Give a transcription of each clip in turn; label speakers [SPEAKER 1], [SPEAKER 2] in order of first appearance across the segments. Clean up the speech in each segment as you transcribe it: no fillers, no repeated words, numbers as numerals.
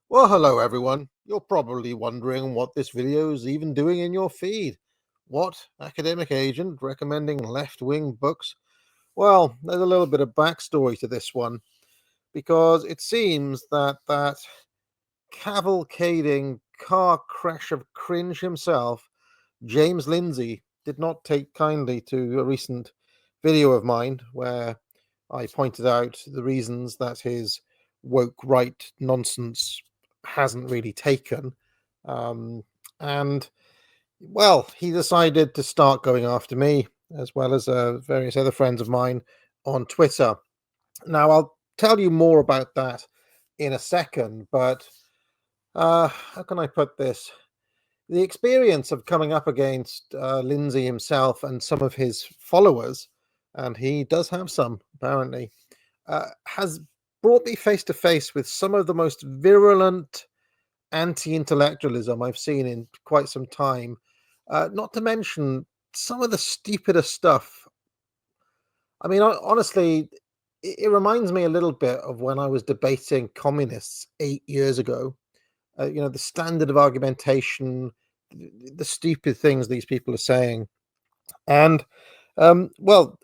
[SPEAKER 1] Well, hello everyone. You're probably wondering what this video is even doing in your feed. What academic agent recommending left-wing books? Well, there's a little bit of backstory to this one, because it seems that cavalcading car crash of cringe himself, James Lindsay, did not take kindly to a recent video of mine where I pointed out the reasons that his woke right nonsense hasn't really taken. Um, and, well, he decided to start going after me as well as various other friends of mine on Twitter. Now, I'll tell you more about that in a second, but how can I put this? The experience of coming up against Lindsay himself and some of his followers, and he does have some apparently, has brought me face to face with some of the most virulent anti-intellectualism I've seen in quite some time. Not to mention some of the stupidest stuff. I mean, honestly, it reminds me a little bit of when I was debating communists 8 years ago. The standard of argumentation, the stupid things these people are saying. And, well,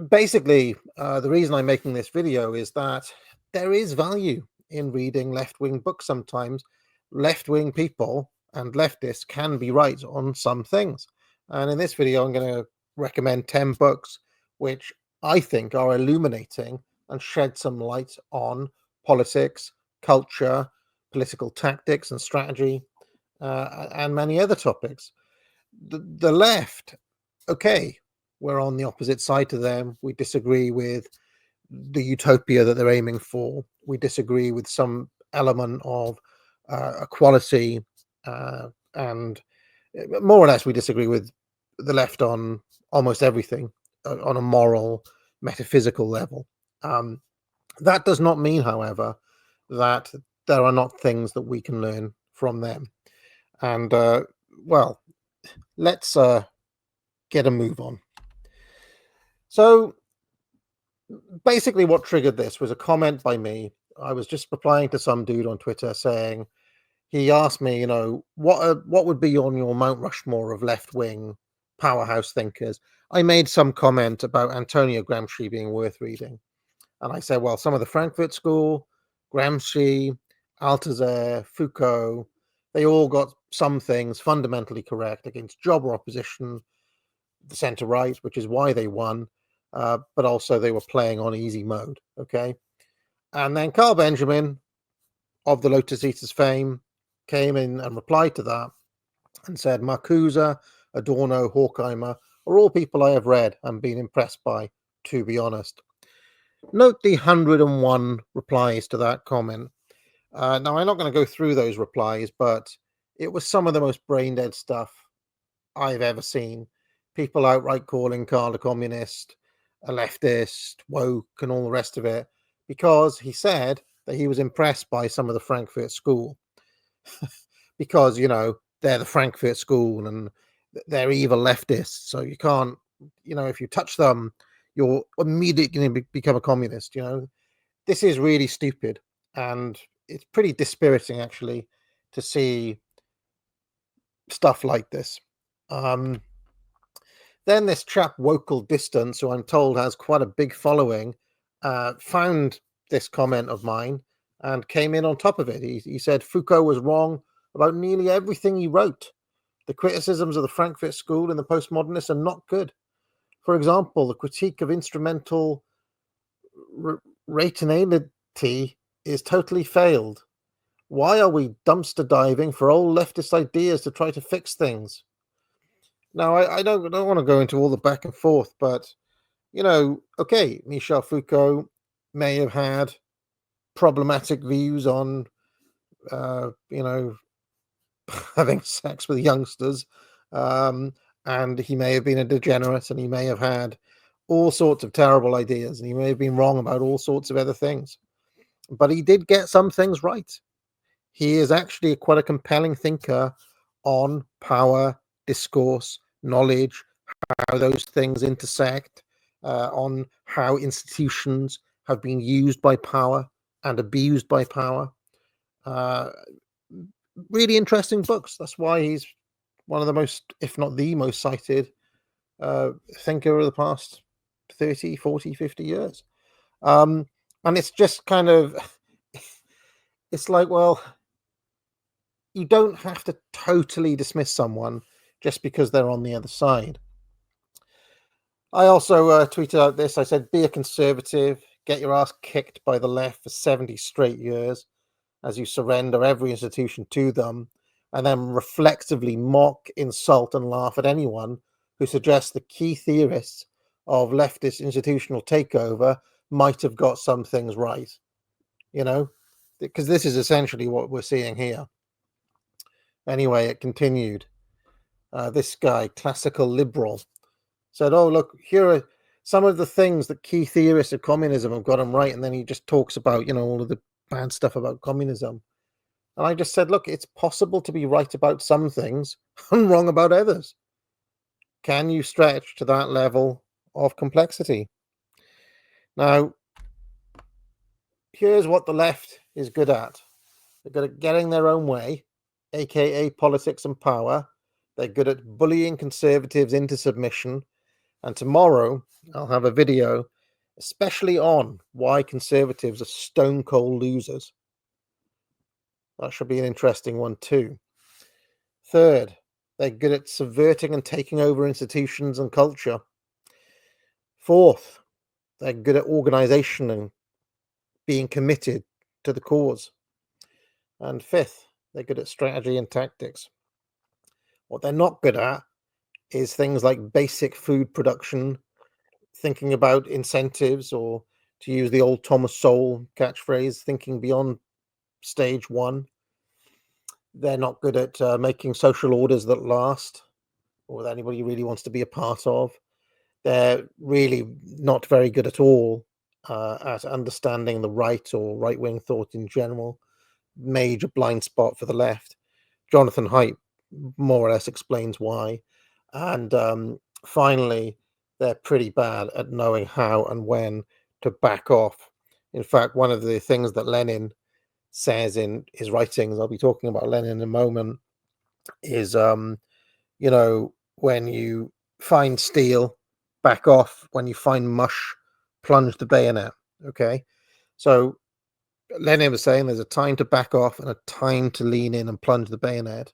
[SPEAKER 1] basically, the reason I'm making this video is that there is value in reading left-wing books sometimes. Left-wing people and leftists can be right on some things. And in this video, I'm going to recommend 10 books which I think are illuminating and shed some light on politics, culture, political tactics and strategy, and many other topics. The left, okay, we're on the opposite side to them. We disagree with the utopia that they're aiming for. We disagree with some element of equality, and more or less we disagree with the left on almost everything on a moral, metaphysical level. That does not mean, however, that there are not things that we can learn from them. And, well, let's get a move on. So basically what triggered this was a comment by me. I was just replying to some dude on Twitter saying, he asked me, what would be on your Mount Rushmore of left-wing powerhouse thinkers? I made some comment about Antonio Gramsci being worth reading. And I said, well, some of the Frankfurt School, Gramsci, Althusser, Foucault, they all got some things fundamentally correct against jobber opposition, the centre-right, which is why they won, but also they were playing on easy mode, okay? And then Carl Benjamin, of the Lotus Eaters fame, came in and replied to that and said, Marcuse, Adorno, Horkheimer are all people I have read and been impressed by, to be honest. Note the 101 replies to that comment. Now, I'm not going to go through those replies, but it was some of the most brain-dead stuff I've ever seen. People outright calling Carl a communist, a leftist, woke, and all the rest of it, because he said that he was impressed by some of the Frankfurt School. Because, they're the Frankfurt School and they're evil leftists. So you can't, if you touch them, you're immediately going to become a communist. This is really stupid. And it's pretty dispiriting, actually, to see stuff like this. Then this chap, Wokel Distance, who I'm told has quite a big following, found this comment of mine and came in on top of it. He said Foucault was wrong about nearly everything he wrote. The criticisms of the Frankfurt School and the postmodernists are not good. For example, the critique of instrumental rationality is totally failed. Why are we dumpster diving for old leftist ideas to try to fix things? Now, I don't want to go into all the back and forth, but, okay, Michel Foucault may have had problematic views on, having sex with youngsters, and he may have been a degenerate, and he may have had all sorts of terrible ideas, and he may have been wrong about all sorts of other things. But he did get some things right. He is actually quite a compelling thinker on power, discourse, knowledge, how those things intersect, on how institutions have been used by power and abused by power. Really interesting books. That's why he's one of the most, if not the most cited thinker of the past 30, 40, 50 years. And it's just kind of, it's like, well, you don't have to totally dismiss someone just because they're on the other side. I also tweeted out this. I said, be a conservative, get your ass kicked by the left for 70 straight years as you surrender every institution to them, and then reflexively mock, insult, and laugh at anyone who suggests the key theorists of leftist institutional takeover might have got some things right. You know, because this is essentially what we're seeing here. Anyway, it continued. This guy, classical liberal, said, oh, look, here are some of the things that key theorists of communism have got them right. And then he just talks about, all of the bad stuff about communism. And I just said, look, it's possible to be right about some things and wrong about others. Can you stretch to that level of complexity? Now, here's what the left is good at. They're good at getting their own way, aka politics and power. They're good at bullying conservatives into submission. And tomorrow I'll have a video especially on why conservatives are stone cold losers. That should be an interesting one too. Third, they're good at subverting and taking over institutions and culture. Fourth, they're good at organization and being committed to the cause. And fifth, they're good at strategy and tactics. What they're not good at is things like basic food production, thinking about incentives, or to use the old Thomas Sowell catchphrase, thinking beyond stage one. They're not good at making social orders that last, or that anybody really wants to be a part of. They're really not very good at all at understanding the right or right-wing thought in general. Major blind spot for the left. Jonathan Haidt more or less explains why. And finally, they're pretty bad at knowing how and when to back off. In fact, one of the things that Lenin says in his writings, I'll be talking about Lenin in a moment, is, when you find steel, back off. When you find mush, plunge the bayonet. Okay? So Lenin was saying there's a time to back off and a time to lean in and plunge the bayonet.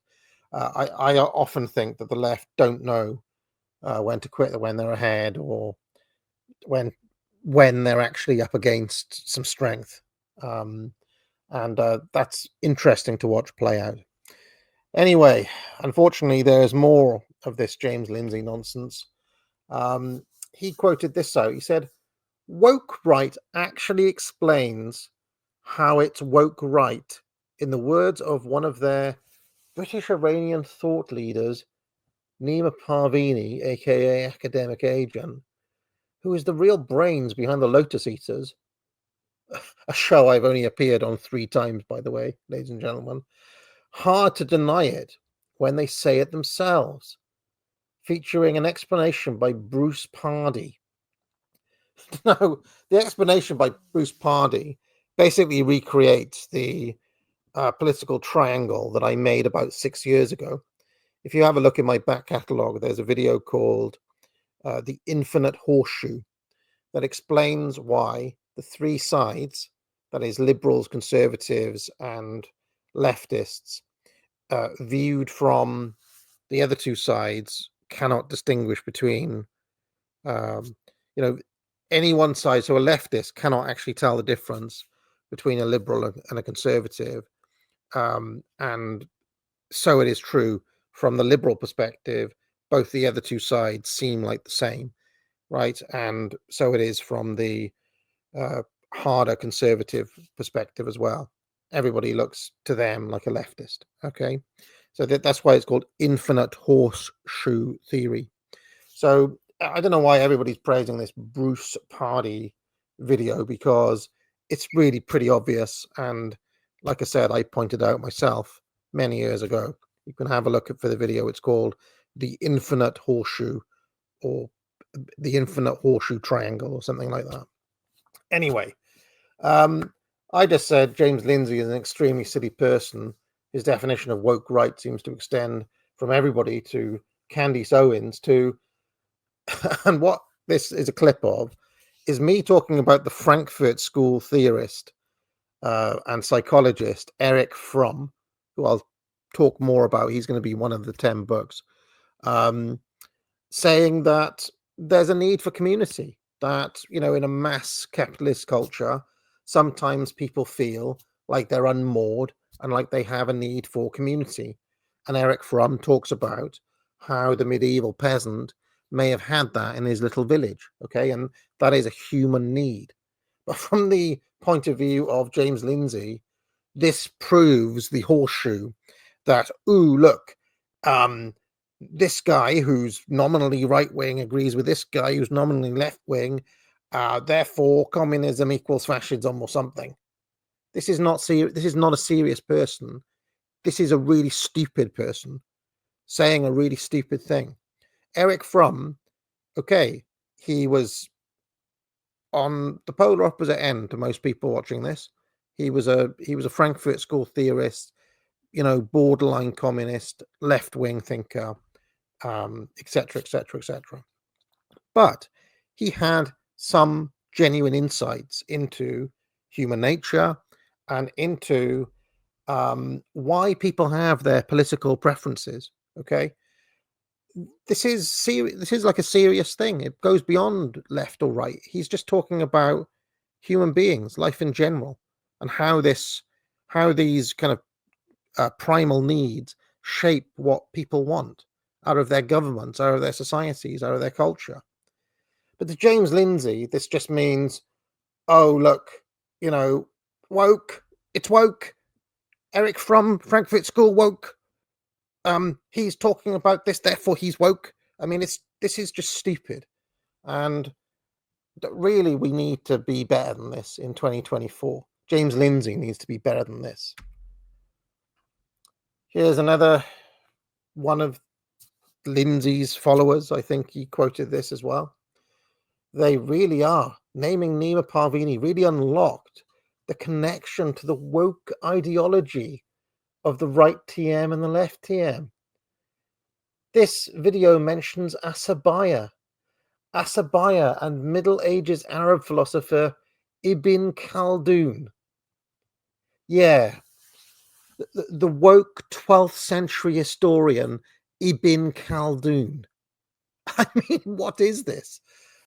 [SPEAKER 1] I often think that the left don't know when to quit, when they're ahead, or when they're actually up against some strength. And that's interesting to watch play out. Anyway, unfortunately, there's more of this James Lindsay nonsense. He quoted this out. He said, woke right actually explains how it's woke right, in the words of one of their British Iranian thought leaders, Nima Parvini, aka Academic Agent, who is the real brains behind the Lotus Eaters, a show I've only appeared on 3 times, by the way, ladies and gentlemen. Hard to deny it when they say it themselves, featuring an explanation by Bruce Pardy. Now, the explanation by Bruce Pardy basically recreates the political triangle that I made about 6 years ago. If you have a look in my back catalogue, there's a video called The Infinite Horseshoe that explains why the 3 sides, that is liberals, conservatives, and leftists, viewed from the other 2 sides, cannot distinguish between, any one side. So a leftist cannot actually tell the difference between a liberal and a conservative. And so it is true from the liberal perspective, both the other 2 sides seem like the same, right? And so it is from the harder conservative perspective as well. Everybody looks to them like a leftist, okay? So that's why it's called infinite horseshoe theory. So I don't know why everybody's praising this Bruce Pardy video, because it's really pretty obvious. And like I said, I pointed out myself many years ago. You can have a look for the video. It's called the infinite horseshoe, or the infinite horseshoe triangle, or something like that. Anyway, I just said James Lindsay is an extremely silly person. His definition of woke right seems to extend from everybody to Candace Owens to, and what this is a clip of is me talking about the Frankfurt School theorist and psychologist Eric Fromm, who I'll talk more about. He's going to be one of the 10 books, saying that there's a need for community, that, in a mass capitalist culture, sometimes people feel like they're unmoored and like they have a need for community. And Eric Fromm talks about how the medieval peasant may have had that in his little village, okay? And that is a human need. But from the point of view of James Lindsay, this proves the horseshoe that, ooh, look, this guy who's nominally right-wing agrees with this guy who's nominally left-wing, therefore communism equals fascism or something. This is not this is not a serious person. This is a really stupid person saying a really stupid thing. Eric Fromm, okay, he was on the polar opposite end to most people watching this. He was a Frankfurt School theorist, borderline communist, left-wing thinker, etc., etc., etc. But he had some genuine insights into human nature and into why people have their political preferences. Okay, this is serious. This is like a serious thing. It goes beyond left or right. He's just talking about human beings, life in general, and how these kind of primal needs shape what people want out of their governments, out of their societies, out of their culture. But to James Lindsay, this just means, oh, look, woke. It's woke. Eric from Frankfurt School woke. He's talking about this, therefore he's woke. I mean, this is just stupid. And really, we need to be better than this in 2024. James Lindsay needs to be better than this. Here's another one of Lindsay's followers. I think he quoted this as well. They really are. Naming Nima Parvini really unlocked the connection to the woke ideology of the right TM and the left TM. This video mentions Asabaya and Middle Ages Arab philosopher Ibn Khaldun. Yeah, the woke 12th century historian Ibn Khaldun. I mean, what is this?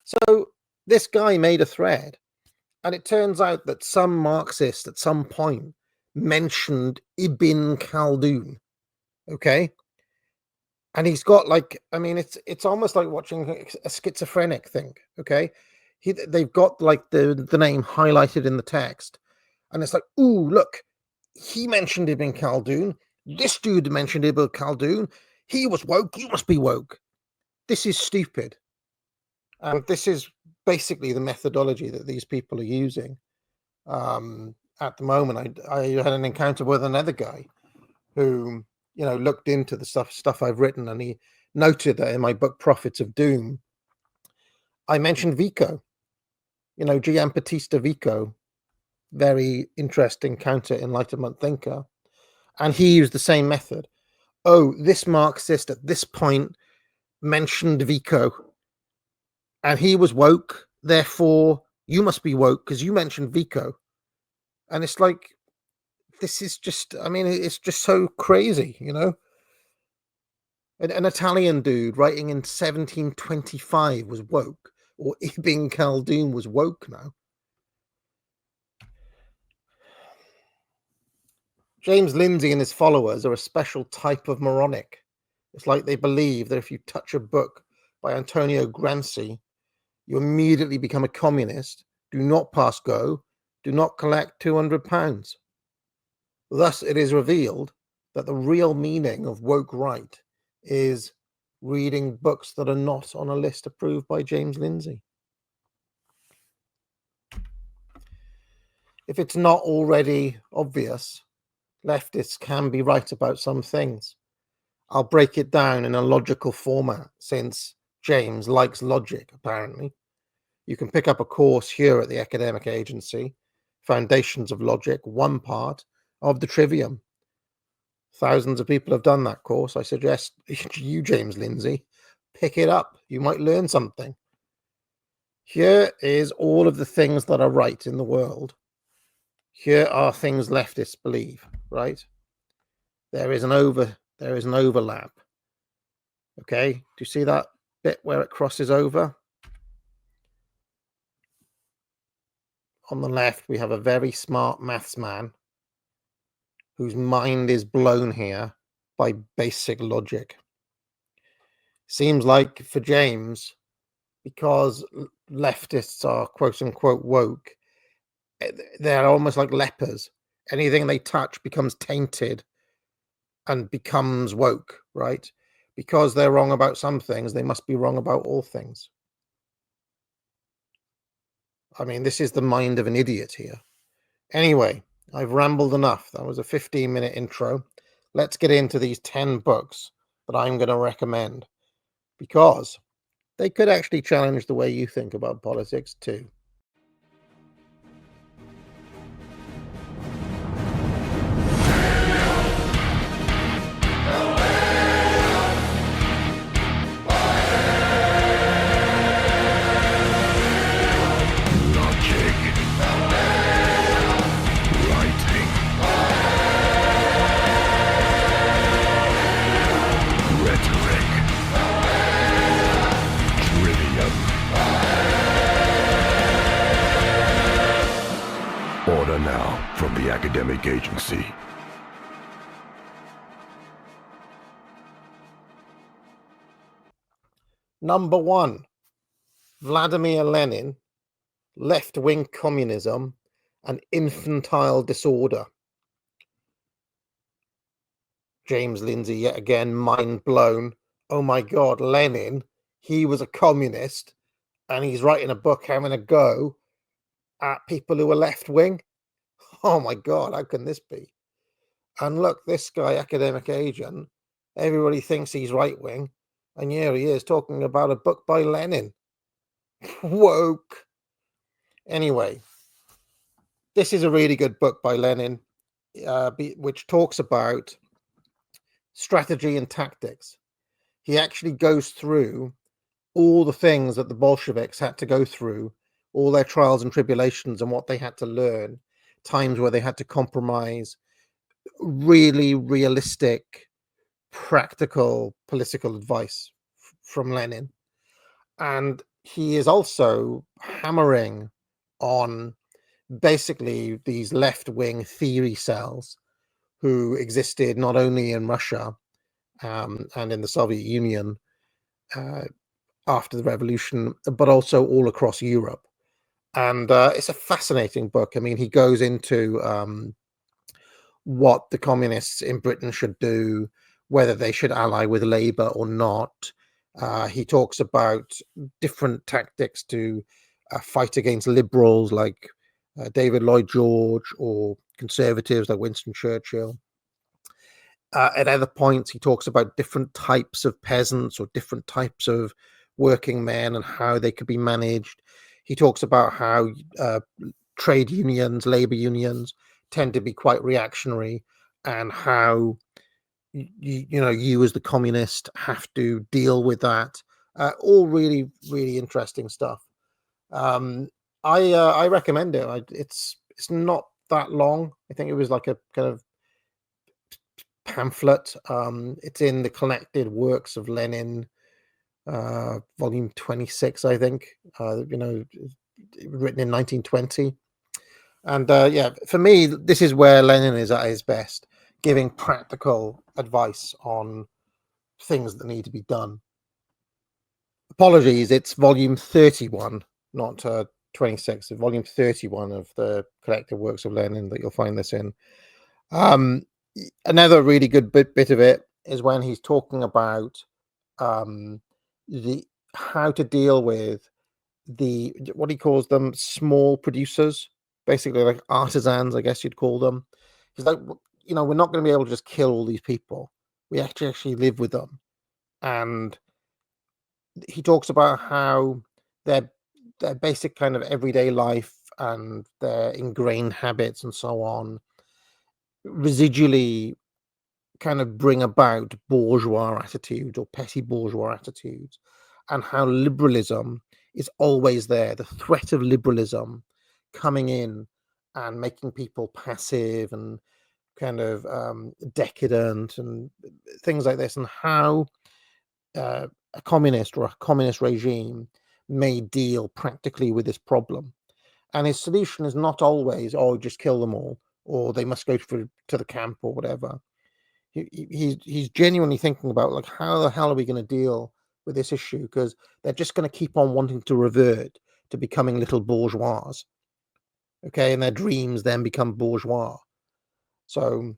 [SPEAKER 1] So this guy made a thread, and it turns out that some Marxist at some point mentioned Ibn Khaldun, okay? And he's got it's almost like watching a schizophrenic thing, okay? They've got like the name highlighted in the text, and it's like, ooh, look, he mentioned Ibn Khaldun. This dude mentioned Ibn Khaldun. He was woke. You must be woke. This is stupid. And this is basically the methodology that these people are using. At the moment, I had an encounter with another guy who, looked into the stuff I've written, and he noted that in my book, Prophets of Doom, I mentioned Vico, Giambattista Vico, very interesting counter-Enlightenment thinker. And he used the same method. Oh, this Marxist at this point mentioned Vico, and he was woke, therefore you must be woke because you mentioned Vico. And it's like, this is just, it's just so crazy, An Italian dude writing in 1725 was woke, or Ibn Khaldun was woke now. James Lindsay and his followers are a special type of moronic. It's like they believe that if you touch a book by Antonio Gramsci, you immediately become a communist, do not pass go, do not collect £200. Thus, it is revealed that the real meaning of woke right is reading books that are not on a list approved by James Lindsay. If it's not already obvious, leftists can be right about some things. I'll break it down in a logical format, since James likes logic, apparently. You can pick up a course here at the academic agency, Foundations of Logic, one part of the Trivium. Thousands of people have done that course. I suggest you, James Lindsay, pick it up. You might learn something. Here is all of the things that are right in the world. Here are things leftists believe, right? There is an overlap. Okay, do you see that bit where it crosses over? On the left, we have a very smart maths man whose mind is blown here by basic logic. Seems like for James, because leftists are quote unquote woke, they're almost like lepers. Anything they touch becomes tainted and becomes woke, right? Because they're wrong about some things, they must be wrong about all things. I mean, this is the mind of an idiot here. Anyway, I've rambled enough. That was a 15-minute intro. Let's get into these 10 books that I'm going to recommend, because they could actually challenge the way you think about politics too.
[SPEAKER 2] Order now from the academic agency.
[SPEAKER 1] Number 1, Vladimir Lenin, Left-Wing Communism and Infantile Disorder. James Lindsay, yet again, mind blown. Oh my God, Lenin, he was a communist, and he's writing a book having a go at people who are left-wing. Oh my God, how can this be? And look, this guy, academic agent, everybody thinks he's right-wing, and here he is talking about a book by Lenin. Woke. Anyway, this is a really good book by Lenin, which talks about strategy and tactics. He actually goes through all the things that the Bolsheviks had to go through, all their trials and tribulations and what they had to learn, times where they had to compromise, really realistic, practical political advice from Lenin. And he is also hammering on basically these left-wing theory cells who existed not only in Russia and in the Soviet Union after the revolution, but also all across Europe. And it's a fascinating book. I mean, he goes into what the communists in Britain should do, whether they should ally with Labour or not. He talks about different tactics to fight against liberals like David Lloyd George, or conservatives like Winston Churchill. At other points, he talks about different types of peasants or different types of working men and how they could be managed. He talks about how trade unions, labor unions, tend to be quite reactionary, and how you as the communist have to deal with that. All really, really interesting stuff. I recommend it. It's not that long. I think it was like a kind of pamphlet. It's in the Collected Works of Lenin, volume 26, I think. Written in 1920. And yeah, for me, this is where Lenin is at his best, giving practical advice on things that need to be done. Apologies, it's volume 31, not 26. It's volume 31 of the Collected Works of Lenin that you'll find this in. Another really good bit of it is when he's talking about how to deal with what he calls them, small producers, basically like artisans, I guess you'd call them. He's like, we're not going to be able to just kill all these people. We actually live with them. And he talks about how their basic kind of everyday life and their ingrained habits and so on residually kind of bring about bourgeois attitudes or petty bourgeois attitudes, and how liberalism is always there, the threat of liberalism coming in and making people passive and kind of decadent and things like this, and how a communist or a communist regime may deal practically with this problem. And his solution is not always, oh, just kill them all, or they must go to the camp or whatever. He's genuinely thinking about, like, how the hell are we going to deal with this issue? Because they're just going to keep on wanting to revert to becoming little bourgeois. Okay, and their dreams then become bourgeois. So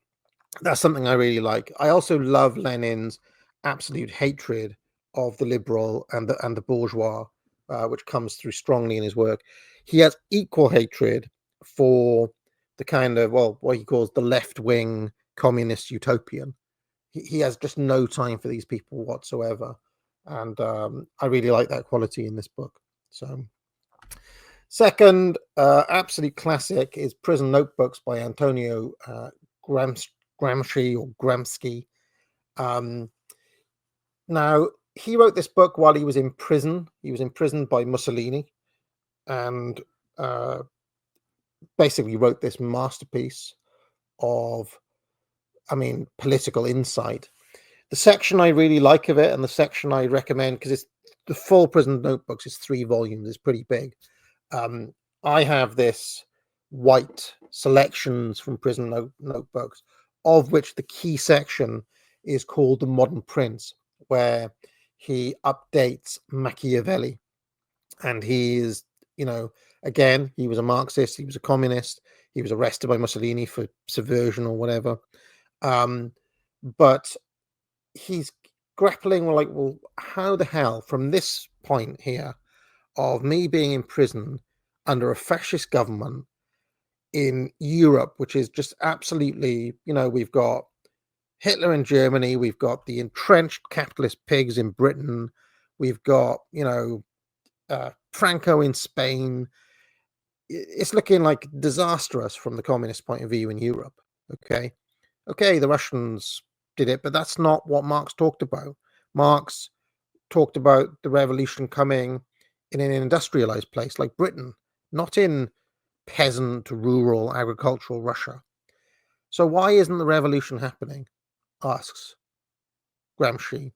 [SPEAKER 1] that's something I really like. I also love Lenin's absolute hatred of the liberal and the bourgeois, which comes through strongly in his work. He has equal hatred for the kind of, well, what he calls the left-wing communist utopian. He has just no time for these people whatsoever, and I really like that quality in this book. So, second absolute classic is Prison Notebooks by Antonio Gramsci or Gramsci. Now, he wrote this book while he was in prison. He was imprisoned by Mussolini, and basically wrote this masterpiece of, I mean, political insight. The section I really like of it, and the section I recommend, because it's the full Prison Notebooks, is 3 volumes. It's pretty big. I have this white selections from Prison Notebooks, of which the key section is called The Modern Prince, where he updates Machiavelli. And he is, again, he was a Marxist, he was a communist, he was arrested by Mussolini for subversion or whatever. But he's grappling with, like, well, how the hell, from this point here of me being in prison under a fascist government in Europe, which is just absolutely, we've got Hitler in Germany, we've got the entrenched capitalist pigs in Britain, we've got, Franco in Spain. It's looking like disastrous from the communist point of view in Europe. Okay, the Russians did it, but that's not what Marx talked about. Marx talked about the revolution coming in an industrialized place like Britain, not in peasant, rural, agricultural Russia. So why isn't the revolution happening? Asks Gramsci.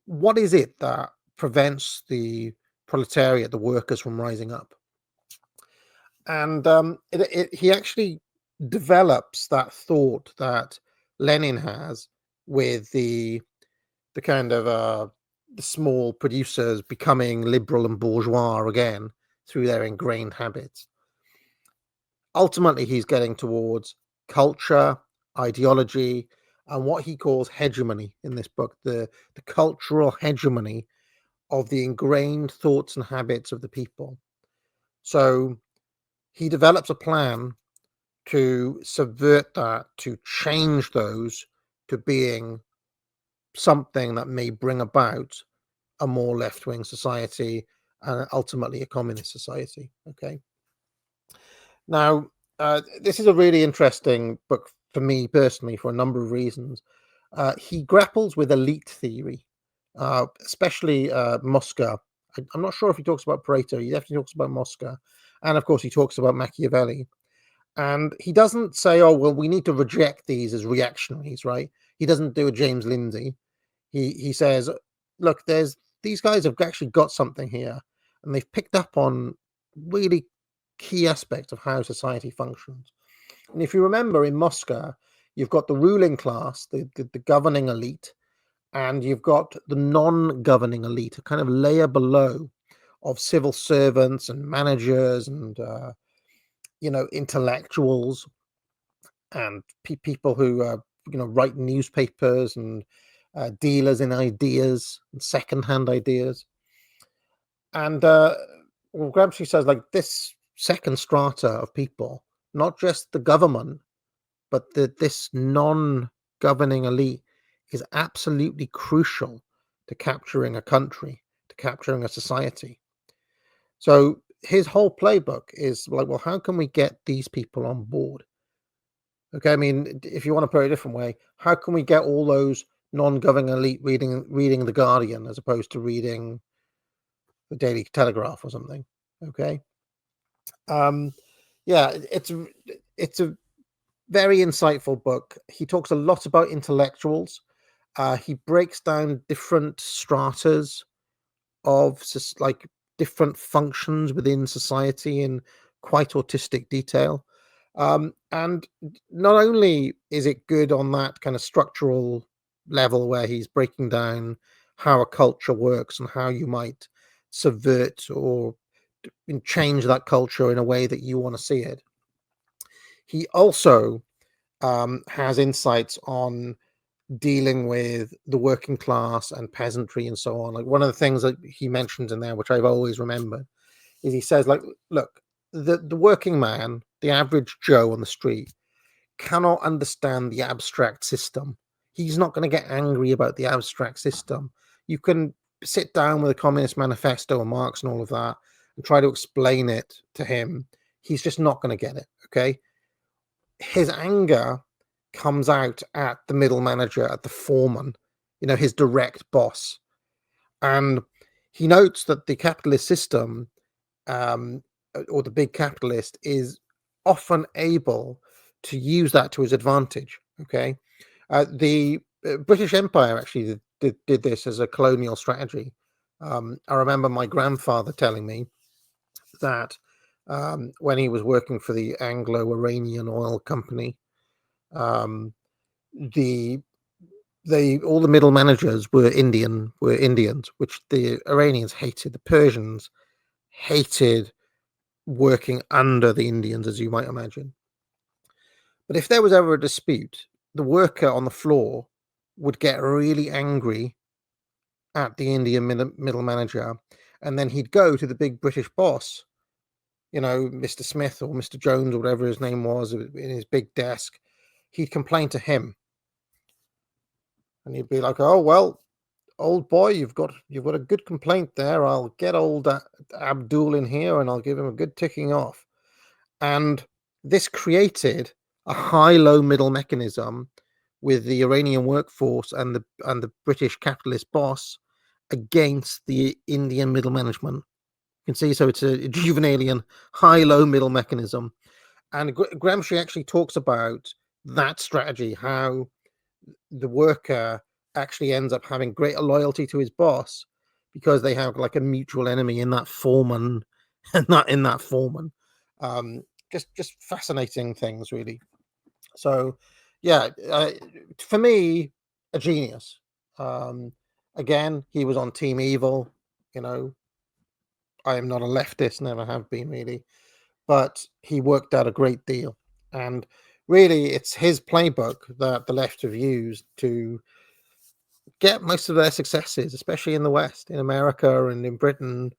[SPEAKER 1] What is it that prevents the proletariat, the workers, from rising up? And he actually develops that thought that Lenin has with the kind of the small producers becoming liberal and bourgeois again through their ingrained habits. Ultimately, he's getting towards culture, ideology, and what he calls hegemony in this book, the cultural hegemony of the ingrained thoughts and habits of the people. So he develops a plan to subvert that, to change those to being something that may bring about a more left-wing society and ultimately a communist society. Okay. Now, this is a really interesting book for me personally for a number of reasons. He grapples with elite theory, especially Mosca. I'm not sure if he talks about Pareto. He definitely talks about Mosca. And of course, he talks about Machiavelli. And he doesn't say, oh, well, we need to reject these as reactionaries, right? He doesn't do a James Lindsay. He says, look, these guys have actually got something here, and they've picked up on really key aspects of how society functions. And if you remember, in Moscow, you've got the ruling class, the governing elite, and you've got the non-governing elite, a kind of layer below of civil servants and managers and intellectuals and people who write newspapers and dealers in ideas and second-hand ideas. And Gramsci says, like, this second strata of people, not just the government, but this non-governing elite, is absolutely crucial to capturing a country, to capturing a society. So his whole playbook is like, well, how can we get these people on board? Okay, I mean, if you want to put it a different way, how can we get all those non-governing elite reading the Guardian as opposed to reading the Daily Telegraph or something? Okay, um, yeah, it's a very insightful book. He talks a lot about intellectuals. He breaks down different stratas of like different functions within society in quite autistic detail. And not only is it good on that kind of structural level where he's breaking down how a culture works and how you might subvert or change that culture in a way that you want to see it. He also has insights on dealing with the working class and peasantry and so on. Like one of the things that he mentions in there, which I've always remembered, is he says, like, look, the working man, the average Joe on the street, cannot understand the abstract system. He's not going to get angry about the abstract system. You can sit down with a Communist Manifesto and Marx and all of that and try to explain it to him. He's just not going to get it. Okay. His anger comes out at the middle manager, at the foreman, his direct boss. And he notes that the capitalist system, or the big capitalist, is often able to use that to his advantage. Okay. The British Empire actually did this as a colonial strategy. I remember my grandfather telling me that when he was working for the Anglo-Iranian Oil Company, um, the all the middle managers were Indians, which the Iranians hated. The Persians hated working under the Indians, as you might imagine. But if there was ever a dispute, the worker on the floor would get really angry at the Indian middle manager, and then he'd go to the big British boss, Mr. Smith or Mr. Jones or whatever his name was, in his big desk. He'd complain to him, and he'd be like, "Oh well, old boy, you've got a good complaint there. I'll get old Abdul in here, and I'll give him a good ticking off." And this created a high-low middle mechanism with the Iranian workforce and the British capitalist boss against the Indian middle management. You can see, so it's a Juvenalian high-low middle mechanism. And Gramsci actually talks about that strategy, how the worker actually ends up having greater loyalty to his boss because they have like a mutual enemy in that foreman and not in that foreman. Just fascinating things, really. So yeah, for me, a genius. Again, he was on Team Evil. I am not a leftist, never have been really, but he worked out a great deal. And really, it's his playbook that the left have used to get most of their successes, especially in the West, in America and in Britain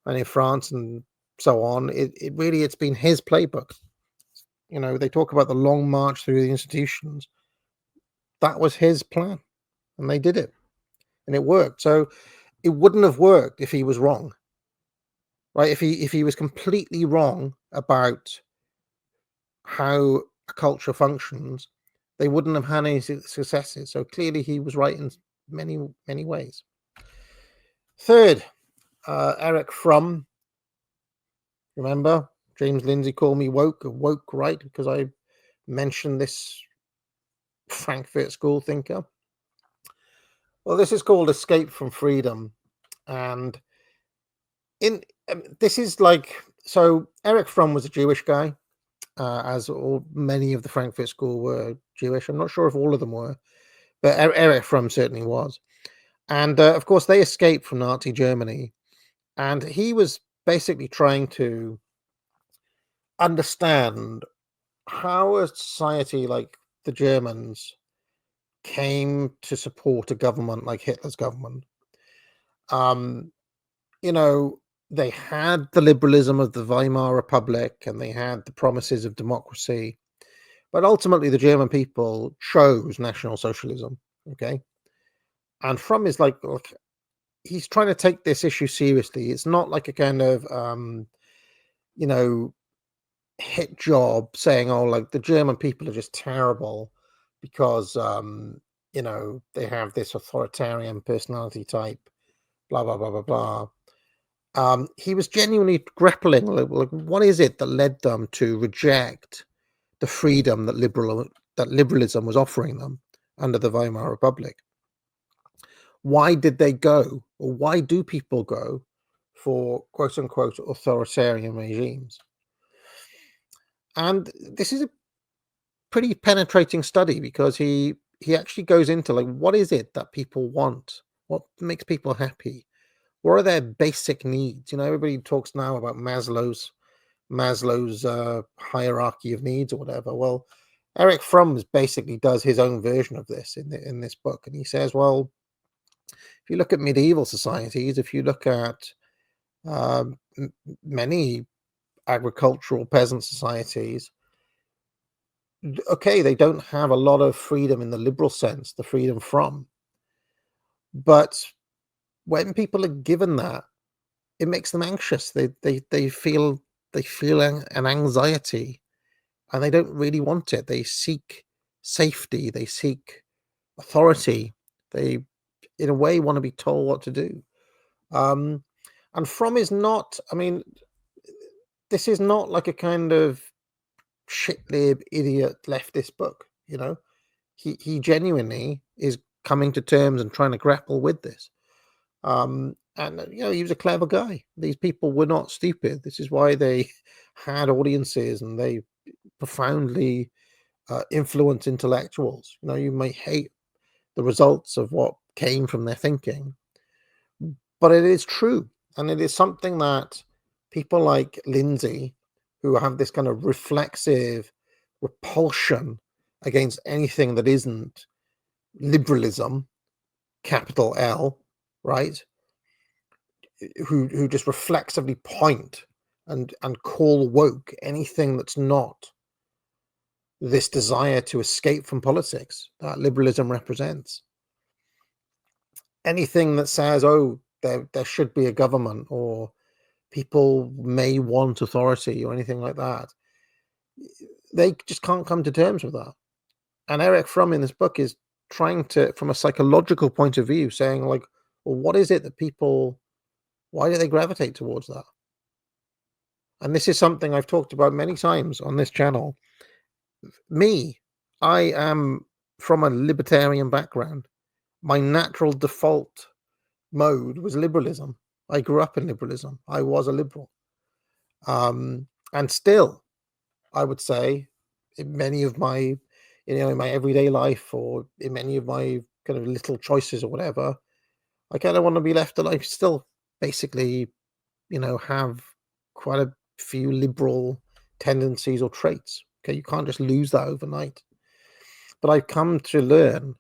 [SPEAKER 1] and in France and so on. It's been his playbook. They talk about the long march through the institutions. That was his plan, and they did it, and it worked. So it wouldn't have worked if he was wrong, right? If he was completely wrong about how a culture functions, they wouldn't have had any successes. So clearly, he was right in many ways. Third, Eric Fromm. Remember, James Lindsay called me woke right because I mentioned this Frankfurt School thinker. Well, this is called Escape from Freedom, and this is like, so Eric Fromm was a Jewish guy, as many of the Frankfurt School were Jewish. I'm not sure if all of them were, but Eric Fromm certainly was. And of course, they escaped from Nazi Germany, and he was basically trying to understand how a society like the Germans came to support a government like Hitler's government. They had the liberalism of the Weimar Republic and they had the promises of democracy, but ultimately the German people chose National Socialism. Okay, And Fromm is like, look, he's trying to take this issue seriously. It's not like a kind of you know, hit job saying, oh, like the German people are just terrible because they have this authoritarian personality type, blah blah blah blah blah. He was genuinely grappling, like, what is it that led them to reject the freedom that liberalism was offering them under the Weimar Republic? Why did they go, or why do people go for quote unquote authoritarian regimes? And this is a pretty penetrating study because he actually goes into, like, what is it that people want? What makes people happy? What are their basic needs? Everybody talks now about Maslow's hierarchy of needs or whatever. Well, Eric Fromm basically does his own version of this in this book, and he says, well, if you look at medieval societies, if you look at many agricultural peasant societies, okay, they don't have a lot of freedom in the liberal sense, the freedom from. But when people are given that, it makes them anxious. They feel an anxiety, and they don't really want it. They seek safety. They seek authority. They, in a way, want to be told what to do. And Fromm is not. I mean, this is not like a kind of shitlib idiot leftist book. He genuinely is coming to terms and trying to grapple with this. And he was a clever guy. These people were not stupid. This is why they had audiences, and they profoundly influence intellectuals. You may hate the results of what came from their thinking, but it is true, and it is something that people like Lindsay, who have this kind of reflexive repulsion against anything that isn't liberalism, capital L, right? Who just reflexively point and call woke anything that's not this desire to escape from politics that liberalism represents. Anything that says, oh, there should be a government, or people may want authority, or anything like that, they just can't come to terms with that. And Eric Fromm in this book is trying to, from a psychological point of view, saying, like, well, what is it that people, why do they gravitate towards that? And this is something I've talked about many times on this channel. I am from a libertarian background. My natural default mode was liberalism. I grew up in liberalism. I was a liberal. And still, I would say, in many of my, in my everyday life, or in many of my kind of little choices or whatever, I kind of want to be left alive. Still, basically, have quite a few liberal tendencies or traits. Okay, you can't just lose that overnight. But I've come to learn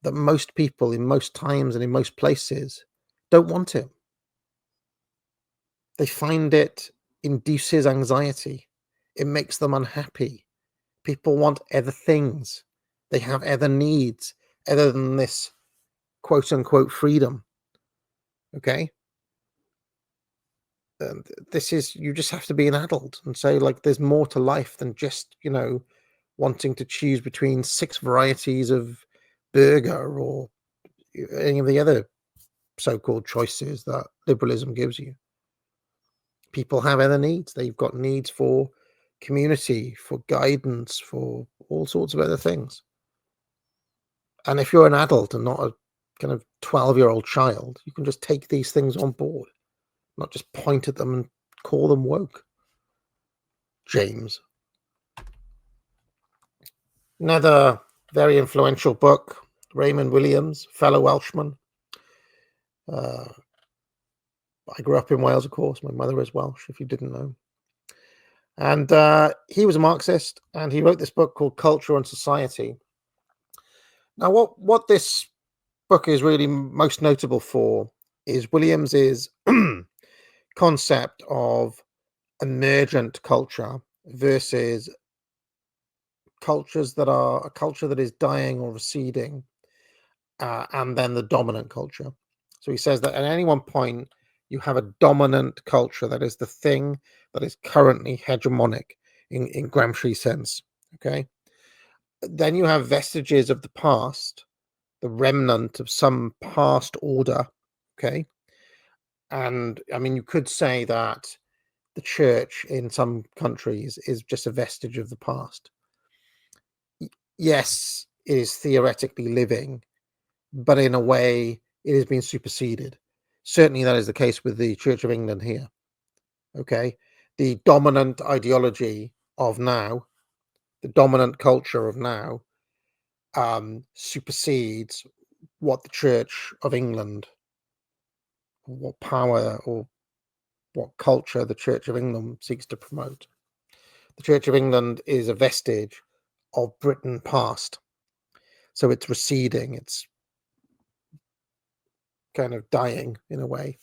[SPEAKER 1] that most people in most times and in most places don't want it. They find it induces anxiety. It makes them unhappy. People want other things. They have other needs other than this quote unquote freedom. Okay. And this is, you just have to be an adult and say, like, there's more to life than just, wanting to choose between 6 varieties of burger or any of the other so-called choices that liberalism gives you. People have other needs. They've got needs for community, for guidance, for all sorts of other things. And if you're an adult and not a kind of 12-year-old child, you can just take these things on board, not just point at them and call them woke. James. Another very influential book, Raymond Williams, fellow Welshman. I grew up in Wales, of course. My mother is Welsh, if you didn't know. And he was a Marxist, and he wrote this book called Culture and Society. Now, what this book is really most notable for is Williams's concept of emergent culture versus cultures that are a culture that is dying or receding. and then the dominant culture. So he says that at any one point, you have a dominant culture that is the thing that is currently hegemonic in Gramsci's sense. Okay. Then you have vestiges of the past, the remnant of some past order. Okay. And I mean, you could say that the church in some countries is just a vestige of the past. Yes, it is theoretically living, but in a way, it has been superseded. Certainly, that is the case with the Church of England here. Okay. The dominant ideology of now, the dominant culture of now, supersedes what the Church of England, what power or what culture the Church of England seeks to promote. The Church of England is a vestige of Britain past. So it's receding, it's kind of dying in a way.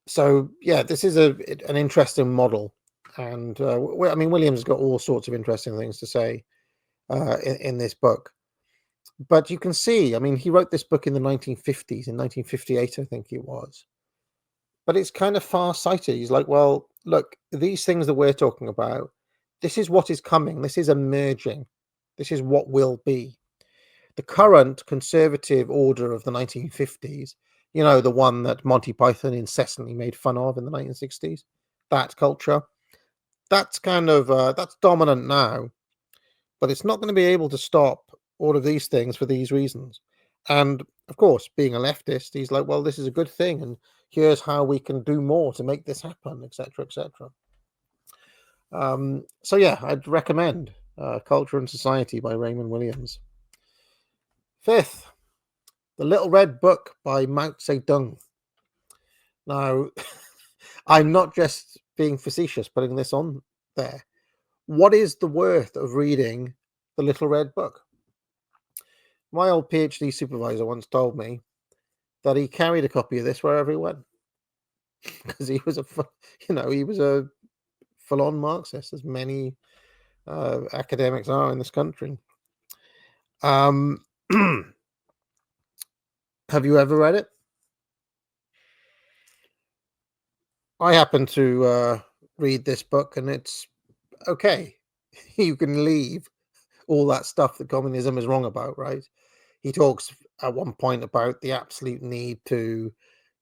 [SPEAKER 1] So yeah, this is an interesting model, and I mean, Williams has got all sorts of interesting things to say in this book. But you can see, I mean, he wrote this book in the 1950s, in 1958, I think it was. But it's kind of far-sighted. He's like, well, look, these things that we're talking about, this is what is coming. This is emerging. This is what will be. The current conservative order of the 1950s, the one that Monty Python incessantly made fun of in the 1960s, that culture, that's kind of that's dominant now, but it's not going to be able to stop all of these things for these reasons. And of course, being a leftist, he's like, well, this is a good thing, and here's how we can do more to make this happen, etc., etc. So yeah, I'd recommend Culture and Society by Raymond Williams. Fifth, The Little Red Book by Mao Zedong. Now, I'm not just being facetious putting this on there. What is the worth of reading The Little Red Book? My old PhD supervisor once told me that he carried a copy of this wherever he went because he was a full-on Marxist, as many academics are in this country. Have you ever read it? I happen to read this book, and it's okay. You can leave all that stuff that communism is wrong about, right? He talks at one point about the absolute need to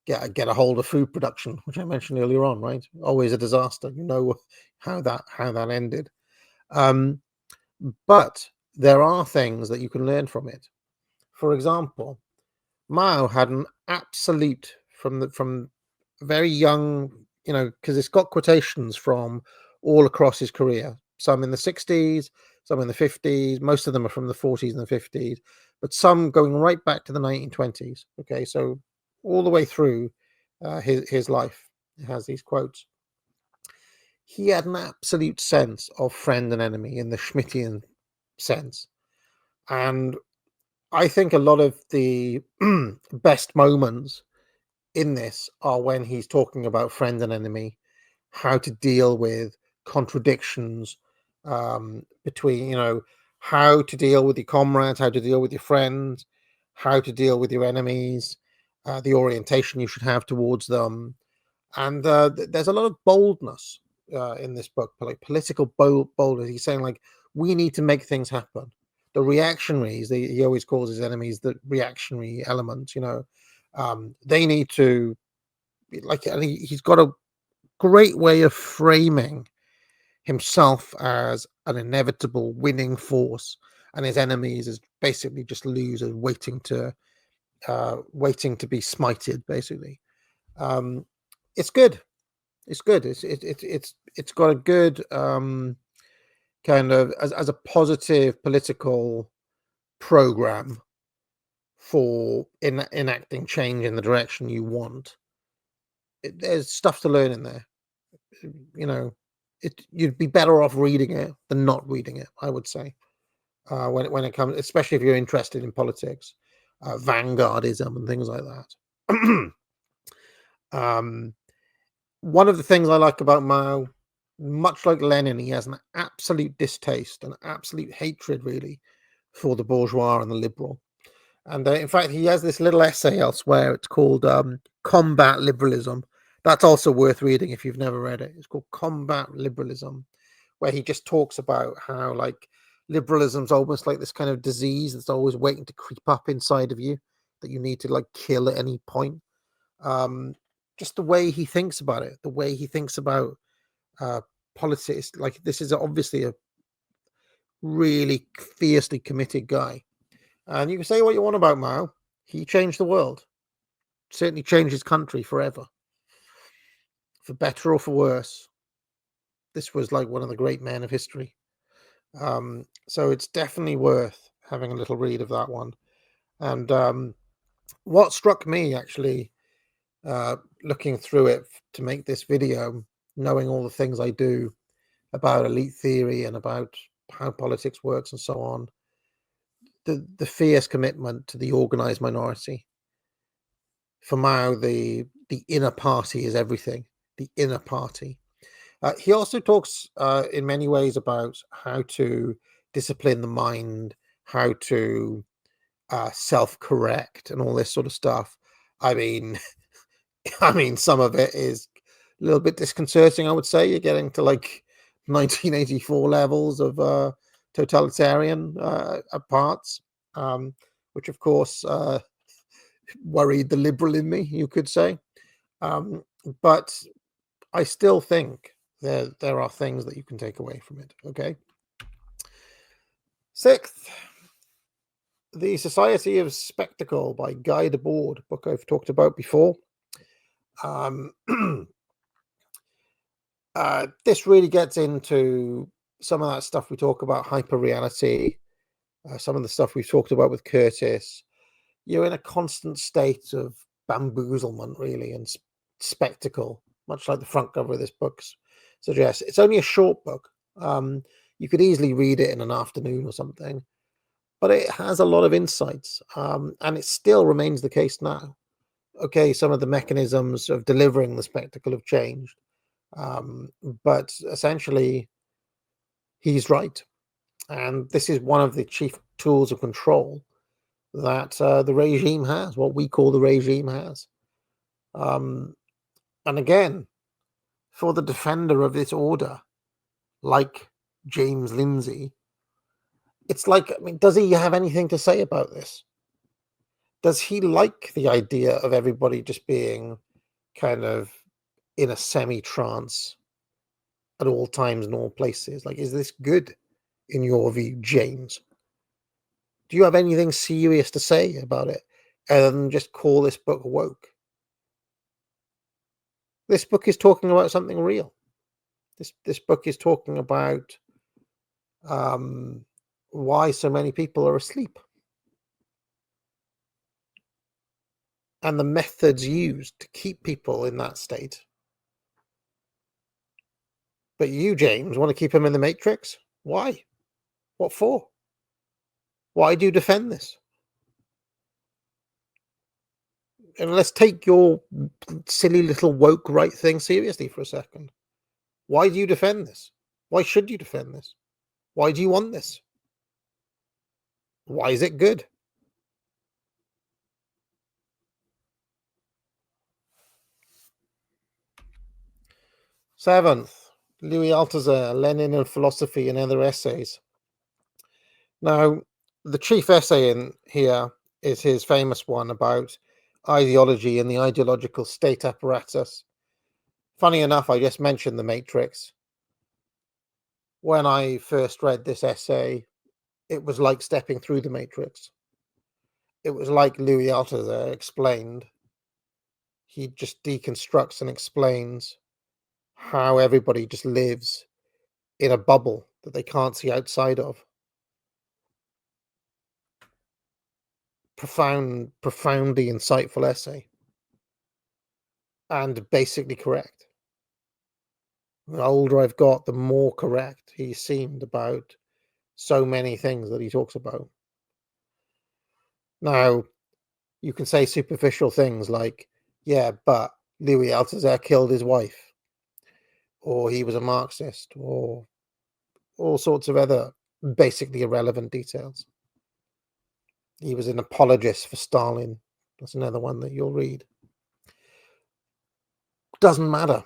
[SPEAKER 1] get a hold of food production, which I mentioned earlier on, right? Always a disaster. You know how that ended. But there are things that you can learn from it. For example, Mao had an absolute from very young, because it's got quotations from all across his career. Some in the 60s, some in the 50s. Most of them are from the 40s and the 50s, but some going right back to the 1920s. Okay, so all the way through his life, it has these quotes. He had an absolute sense of friend and enemy in the Schmittian sense, and I think a lot of the best moments in this are when he's talking about friend and enemy, how to deal with contradictions between, how to deal with your comrades, how to deal with your friends, how to deal with your enemies, the orientation you should have towards them. And there's a lot of boldness in this book, like political boldness. He's saying, like, we need to make things happen. The reactionaries, he always calls his enemies the reactionary element, they need to, like, and he's got a great way of framing himself as an inevitable winning force, and his enemies as basically just losers waiting to be smited, basically. It's good. It's good. It's got a good kind of as a positive political program for enacting change in the direction you want. There's stuff to learn in there. You'd be better off reading it than not reading it, I would say. When it comes, especially if you're interested in politics, vanguardism and things like that. One of the things I like about Mao, much like Lenin, he has an absolute distaste, an absolute hatred, really, for the bourgeois and the liberal. And in fact, he has this little essay elsewhere. It's called Combat Liberalism. That's also worth reading if you've never read it. It's called Combat Liberalism, where he just talks about how like liberalism's almost like this kind of disease that's always waiting to creep up inside of you that you need to like kill at any point. Just the way he thinks about it, the way he thinks about politics. Like this is obviously a really fiercely committed guy. And you can say what you want about Mao. He changed the world. Certainly changed his country forever. For better or for worse. This was like one of the great men of history. So it's definitely worth having a little read of that one. And what struck me actually, looking through it to make this video, knowing all the things I do about elite theory and about how politics works and so on, the fierce commitment to the organized minority. For Mao, the inner party is everything. The inner party. He also talks in many ways about how to discipline the mind, how to self-correct, and all this sort of stuff. I mean, some of it is a little bit disconcerting. I would say you're getting to like 1984 levels of totalitarian parts, which of course worried the liberal in me, you could say. But I still think there are things that you can take away from it. Okay. Sixth, The Society of Spectacle by Guy Debord, book I've talked about before. This really gets into some of that stuff we talk about, hyper reality, some of the stuff we've talked about with Curtis. You're in a constant state of bamboozlement, really, and spectacle, much like the front cover of this book suggests. It's only a short book. You could easily read it in an afternoon or something, but it has a lot of insights, and it still remains the case now. Okay, some of the mechanisms of delivering the spectacle have changed, but essentially, he's right. And this is one of the chief tools of control that the regime has, what we call the regime has. And again, for the defender of this order, like James Lindsay, it's like, I mean, does he have anything to say about this? Does he like the idea of everybody just being kind of in a semi-trance at all times and all places? Like, is this good in your view, James? Do you have anything serious to say about it other than just call this book woke? This book is talking about something real. This book is talking about why so many people are asleep and the methods used to keep people in that state. But you, James, want to keep them in the Matrix? Why? What for? Why do you defend this? And let's take your silly little woke right thing seriously for a second. Why do you defend this? Why should you defend this? Why do you want this? Why is it good? Seventh, Louis Althusser, Lenin and Philosophy and Other Essays. Now, the chief essay in here is his famous one about ideology and the ideological state apparatus. Funny enough, I just mentioned The Matrix. When I first read this essay, it was like stepping through the Matrix. It was like Louis Althusser explained. He just deconstructs and explains how everybody just lives in a bubble that they can't see outside of. Profoundly insightful essay. And basically correct. The older I've got, the more correct he seemed about so many things that he talks about. Now, you can say superficial things like, yeah, but Louis Althusser killed his wife, or he was a Marxist, or all sorts of other basically irrelevant details. He was an apologist for Stalin. That's another one that you'll read. Doesn't matter,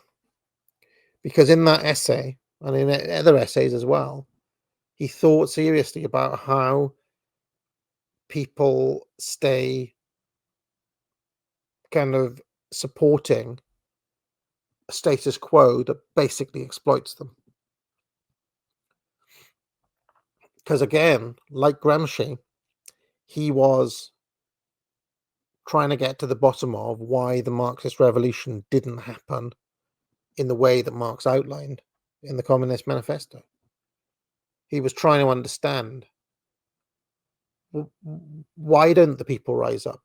[SPEAKER 1] because in that essay, and in other essays as well, he thought seriously about how people stay kind of supporting a status quo that basically exploits them. Because again, like Gramsci, he was trying to get to the bottom of why the Marxist revolution didn't happen in the way that Marx outlined in the Communist Manifesto. He was trying to understand, why don't the people rise up?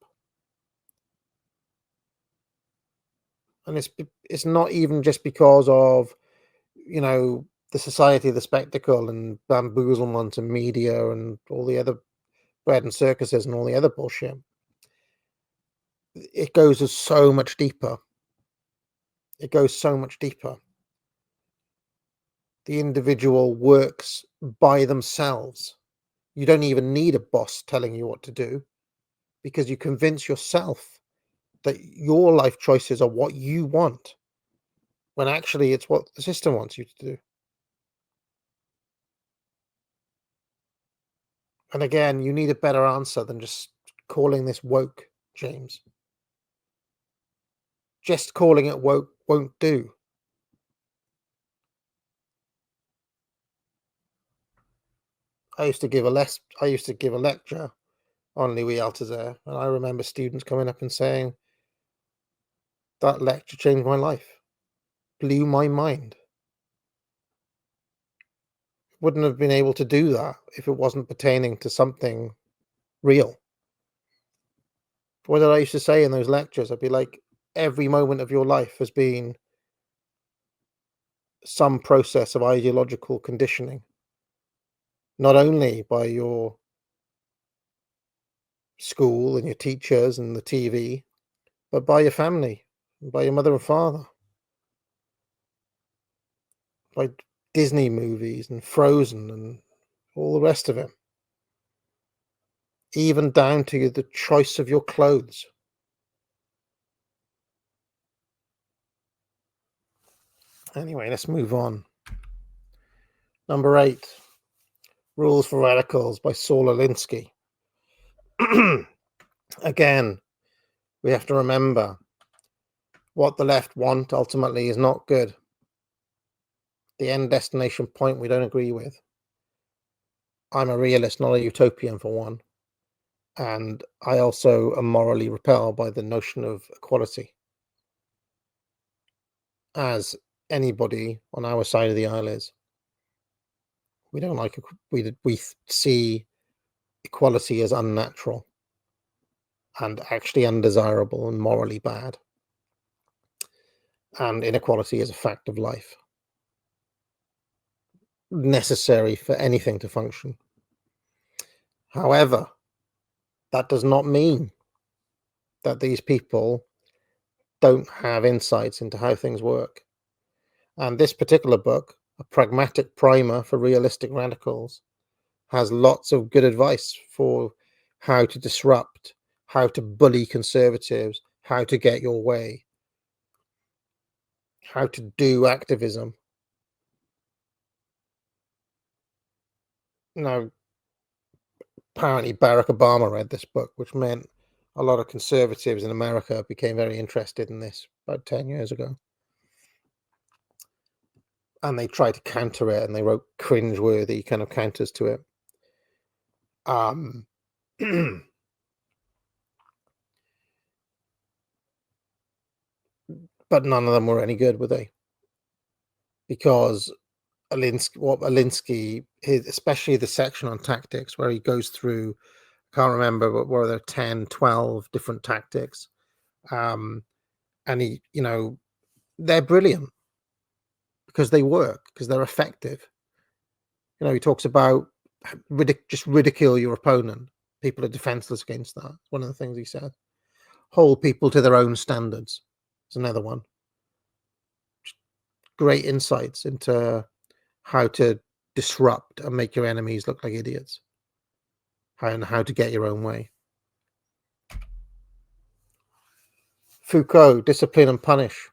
[SPEAKER 1] And it's not even just because of, the society of the spectacle and bamboozlement and media and all the other bread and circuses and all the other bullshit. It goes so much deeper. It goes so much deeper. The individual works by themselves. You don't even need a boss telling you what to do, because you convince yourself that your life choices are what you want, when actually it's what the system wants you to do. And again, you need a better answer than just calling this woke, James. Just calling it woke won't do. I used to give a lecture on Louis Althusser, and I remember students coming up and saying, that lecture changed my life, blew my mind. Wouldn't have been able to do that if it wasn't pertaining to something real. What did I used to say in those lectures? I'd be like, every moment of your life has been some process of ideological conditioning, not only by your school and your teachers and the TV, but by your family, by your mother and father, by Disney movies and Frozen and all the rest of it, even down to the choice of your clothes. Anyway, let's move on. Number 8, Rules for Radicals by Saul Alinsky. Again, we have to remember, what the left want ultimately is not good. The end destination point we don't agree with. I'm a realist, not a utopian, for one. And I also am morally repelled by the notion of equality, as anybody on our side of the aisle is. We don't like, we see equality as unnatural and actually undesirable and morally bad. And inequality is a fact of life, necessary for anything to function. However, that does not mean that these people don't have insights into how things work. And this particular book, A Pragmatic Primer for Realistic Radicals, has lots of good advice for how to disrupt, how to bully conservatives, how to get your way, how to do activism. Now, apparently Barack Obama read this book, which meant a lot of conservatives in America became very interested in this about 10 years ago. And they tried to counter it, and they wrote cringeworthy kind of counters to it. But none of them were any good, were they? Because Alinsky, especially the section on tactics, where he goes through, I can't remember, but were there 10, 12 different tactics? And he, they're brilliant because they work, because they're effective. He talks about just ridicule your opponent. People are defenseless against that. One of the things he said. Hold people to their own standards is another one. Great insights into how to disrupt and make your enemies look like idiots, and how to get your own way. Foucault, Discipline and Punish.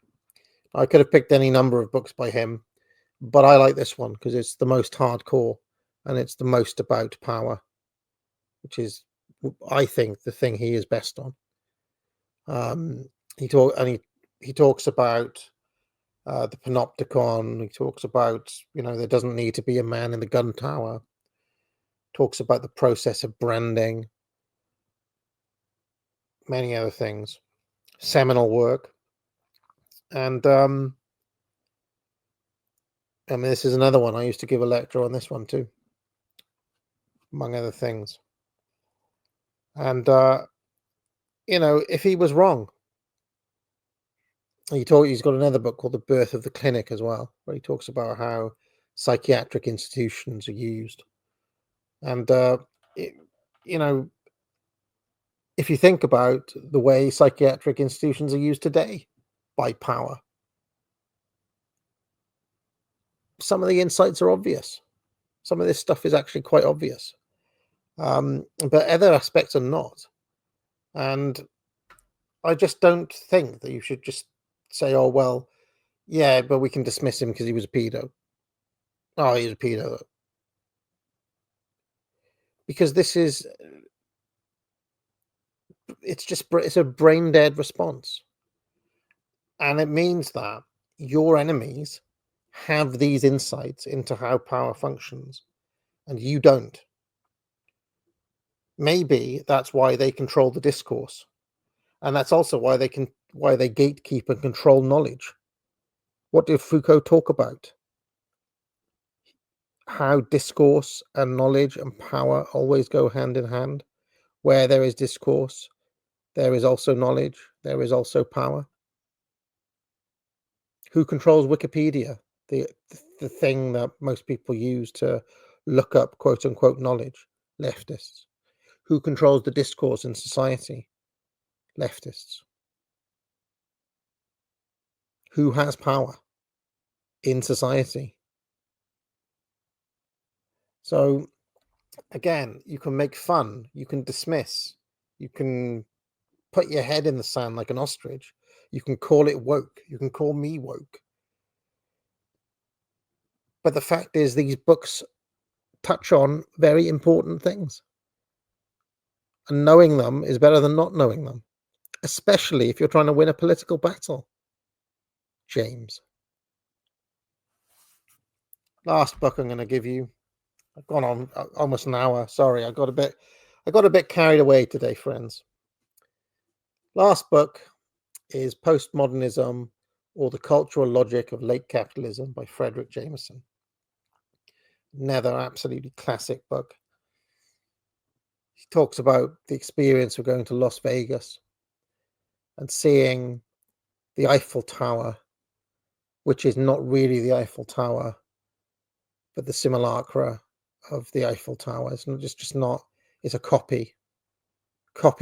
[SPEAKER 1] I could have picked any number of books by him, but I like this one because it's the most hardcore and it's the most about power, which is, I think, the thing he is best on. He talks about the panopticon. He talks about, there doesn't need to be a man in the gun tower. Talks about the process of branding, many other things. Seminal work. And this is another one. I used to give a lecture on this one too, among other things. And if he was wrong, he's got another book called The Birth of the Clinic as well, where he talks about how psychiatric institutions are used. And if you think about the way psychiatric institutions are used today by power, some of the insights are obvious. Some of this stuff is actually quite obvious, but other aspects are not. And I just don't think that you should just say, oh, well, yeah, but we can dismiss him because he was a pedo. Oh, he's a pedo. Because it's a brain dead response. And it means that your enemies have these insights into how power functions and you don't. Maybe that's why they control the discourse. And that's also why they gatekeep and control knowledge. What did Foucault talk about? How discourse and knowledge and power always go hand in hand. Where there is discourse, there is also knowledge, there is also power. Who controls Wikipedia, the thing that most people use to look up quote unquote knowledge? Leftists. Who controls the discourse in society? Leftists. Who has power in society? So again, you can make fun, you can dismiss, you can put your head in the sand like an ostrich, you can call it woke, you can call me woke. But the fact is, these books touch on very important things. And knowing them is better than not knowing them, especially if you're trying to win a political battle. James. Last book I'm going to give you. I've gone on almost an hour. Sorry, I got a bit carried away today, friends. Last book is Postmodernism or the Cultural Logic of Late Capitalism by Frederick Jameson. Another absolutely classic book. He talks about the experience of going to Las Vegas and seeing the Eiffel Tower, which is not really the Eiffel Tower, but the simulacra of the Eiffel Tower. It's not just not, it's a copy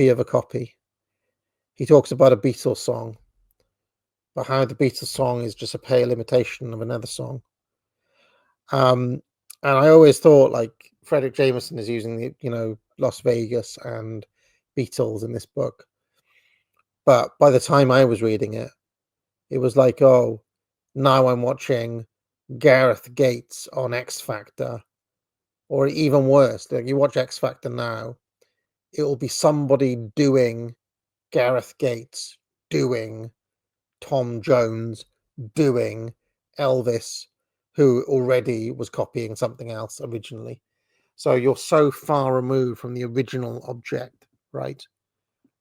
[SPEAKER 1] of a copy. He talks about a Beatles song, but how the Beatles song is just a pale imitation of another song. And I always thought like Frederick Jameson is using the, Las Vegas and Beatles in this book. But by the time I was reading it, it was like, oh, now I'm watching Gareth Gates on X Factor, or even worse, like you watch X Factor now, it will be somebody doing Gareth Gates, doing Tom Jones, doing Elvis, who already was copying something else originally. So you're so far removed from the original object, right?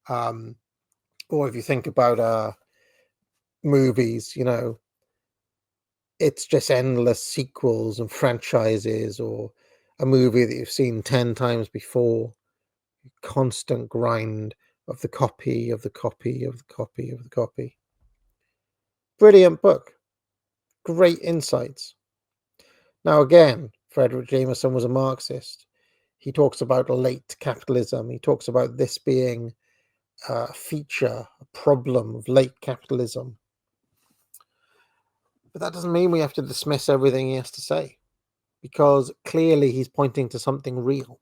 [SPEAKER 1] Or if you think about movies, it's just endless sequels and franchises, or a movie that you've seen 10 times before. Constant grind of the copy of the copy of the copy of the copy. Brilliant book. Great insights. Now again, Frederick Jameson was a Marxist. He talks about late capitalism. He talks about this being a feature, a problem of late capitalism. But that doesn't mean we have to dismiss everything he has to say, because clearly he's pointing to something real.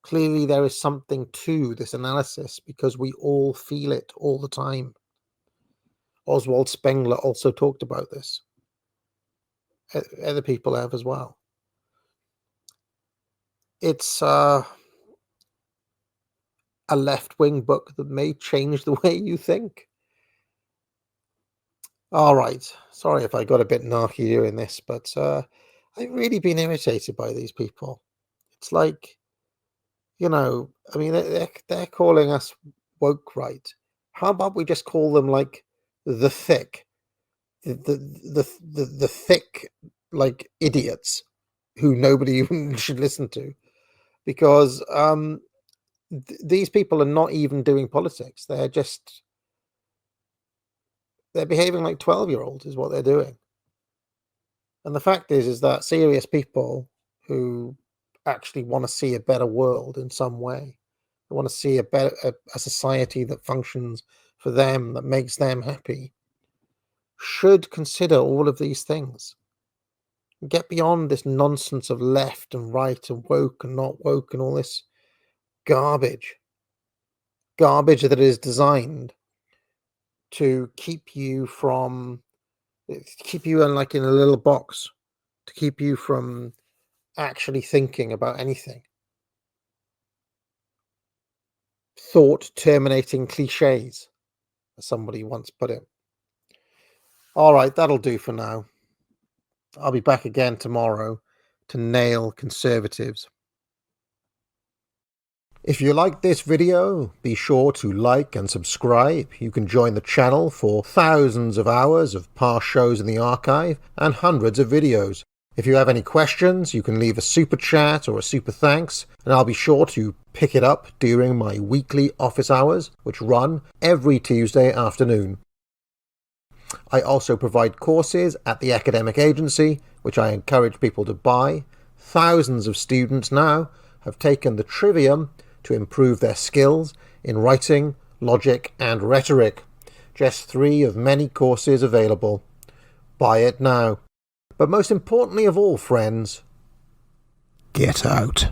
[SPEAKER 1] Clearly there is something to this analysis, because we all feel it all the time. Oswald Spengler also talked about this. Other people have as well. It's a left-wing book that may change the way you think. All right. Sorry if I got a bit narky doing this, but I've really been irritated by these people. It's like, I mean, they're calling us woke, right? How about we just call them like the thick, the thick, like idiots who nobody even should listen to, because these people are not even doing politics. They're behaving like 12-year-olds is what they're doing. And the fact is that serious people who actually want to see a better world in some way, they want to see a society that functions for them, that makes them happy, should consider all of these things. Get beyond this nonsense of left and right and woke and not woke and all this garbage that is designed to keep you in a little box, to keep you from actually thinking about anything. Thought terminating cliches, as somebody once put it. All right, that'll do for now. I'll be back again tomorrow to nail conservatives. If you like this video, be sure to like and subscribe. You can join the channel for thousands of hours of past shows in the archive and hundreds of videos. If you have any questions, you can leave a super chat or a super thanks, and I'll be sure to pick it up during my weekly office hours, which run every Tuesday afternoon. I also provide courses at the academic agency, which I encourage people to buy. Thousands of students now have taken the Trivium to improve their skills in writing, logic, and rhetoric. Just 3 of many courses available. Buy it now. But most importantly of all, friends, get out.